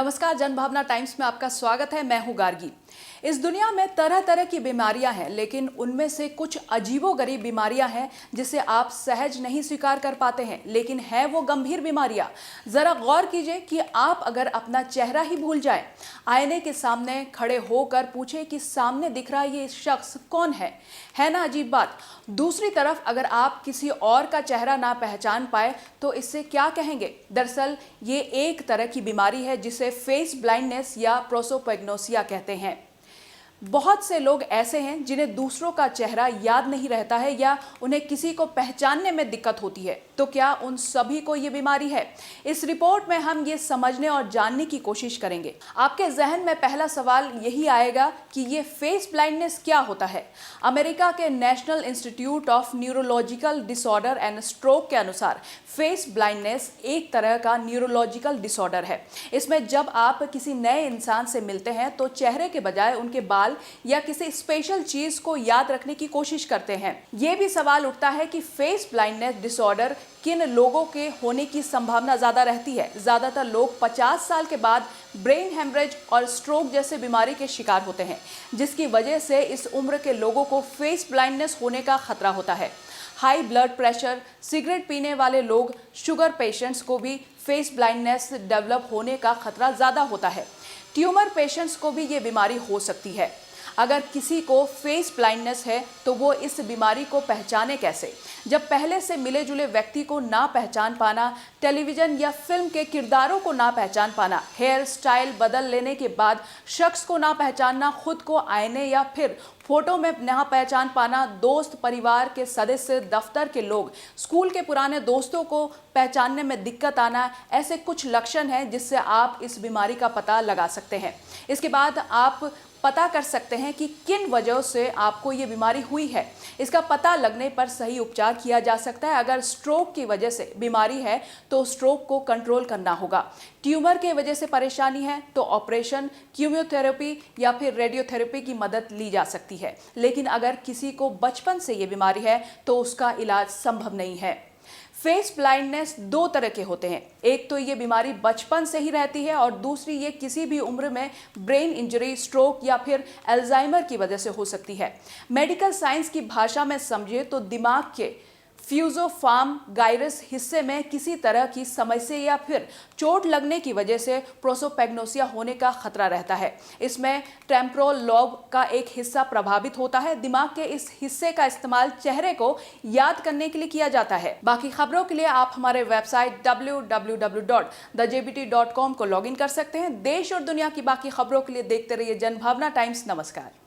नमस्कार, जनभावना टाइम्स में आपका स्वागत है। मैं हूं गार्गी। इस दुनिया में तरह तरह की बीमारियां हैं, लेकिन उनमें से कुछ अजीबोगरीब बीमारियां हैं जिसे आप सहज नहीं स्वीकार कर पाते हैं, लेकिन है वो गंभीर बीमारियां। जरा गौर कीजिए कि आप अगर अपना चेहरा ही भूल जाए, आईने के सामने खड़े होकर पूछे कि सामने दिख रहा ये शख्स कौन है ना अजीब बात। दूसरी तरफ अगर आप किसी और का चेहरा ना पहचान पाए तो इससे क्या कहेंगे। दरअसल ये एक तरह की बीमारी है जिसे फेस ब्लाइंडनेस या प्रोसोपैग्नोसिया कहते हैं। बहुत से लोग ऐसे हैं जिन्हें दूसरों का चेहरा याद नहीं रहता है या उन्हें किसी को पहचानने में दिक्कत होती है। तो क्या उन सभी को ये बीमारी है? इस रिपोर्ट में हम ये समझने और जानने की कोशिश करेंगे। आपके जहन में पहला सवाल यही आएगा कि ये फेस ब्लाइंडनेस क्या होता है। अमेरिका के national institute of neurological disorder and stroke के अनुसार फेस ब्लाइंडनेस एक तरह का न्यूरोलॉजिकल डिसऑर्डर है। इसमें जब आप किसी नए इंसान से मिलते हैं तो चेहरे के बजाय उनके बाल या किसी स्पेशल चीज को याद रखने की कोशिश करते हैं। यह भी सवाल उठता है कि फेस ब्लाइंडनेस डिसऑर्डर किन लोगों के होने की संभावना ज्यादा रहती है। ज्यादातर लोग 50 साल के बाद ब्रेन हेमरेज और स्ट्रोक जैसे बीमारी के शिकार होते हैं, जिसकी वजह से इस उम्र के लोगों को फेस ब्लाइंडनेस होने का खतरा होता है। हाई ब्लड प्रेशर, सिगरेट पीने वाले लोग, शुगर पेशेंट्स को भी फेस ब्लाइंडनेस डेवलप होने का खतरा ज़्यादा होता है। ट्यूमर पेशेंट्स को भी ये बीमारी हो सकती है। अगर किसी को फेस ब्लाइंडनेस है तो वो इस बीमारी को पहचाने कैसे? जब पहले से मिले जुले व्यक्ति को ना पहचान पाना, टेलीविज़न या फिल्म के किरदारों को ना पहचान पाना, हेयर स्टाइल बदल लेने के बाद शख्स को ना पहचानना, खुद को आईने या फिर फोटो में ना पहचान पाना, दोस्त, परिवार के सदस्य, दफ्तर के लोग, स्कूल के पुराने दोस्तों को पहचानने में दिक्कत आना, ऐसे कुछ लक्षण हैं जिससे आप इस बीमारी का पता लगा सकते हैं। इसके बाद आप पता कर सकते हैं कि किन वजहों से आपको ये बीमारी हुई है। इसका पता लगने पर सही उपचार किया जा सकता है। अगर स्ट्रोक की वजह से बीमारी है तो स्ट्रोक को कंट्रोल करना होगा। ट्यूमर की वजह से परेशानी है तो ऑपरेशन, कीमोथेरेपी या फिर रेडियोथेरेपी की मदद ली जा सकती है। लेकिन अगर किसी को बचपन से ये बीमारी है तो उसका इलाज संभव नहीं है। फेस ब्लाइंडनेस दो तरह के होते हैं। एक तो ये बीमारी बचपन से ही रहती है और दूसरी ये किसी भी उम्र में ब्रेन इंजरी, स्ट्रोक या फिर अल्जाइमर की वजह से हो सकती है। मेडिकल साइंस की भाषा में समझे तो दिमाग के फ्यूजोफार्म गाइरस हिस्से में किसी तरह की समस्या या फिर चोट लगने की वजह से प्रोसोपैग्नोसिया होने का खतरा रहता है। इसमें टेम्पोरल लोब का एक हिस्सा प्रभावित होता है। दिमाग के इस हिस्से का इस्तेमाल चेहरे को याद करने के लिए किया जाता है। बाकी खबरों के लिए आप हमारे वेबसाइट www.thejbt.com को लॉगिन कर सकते हैं। देश और दुनिया की बाकी खबरों के लिए देखते रहिए जनभावना टाइम्स। नमस्कार।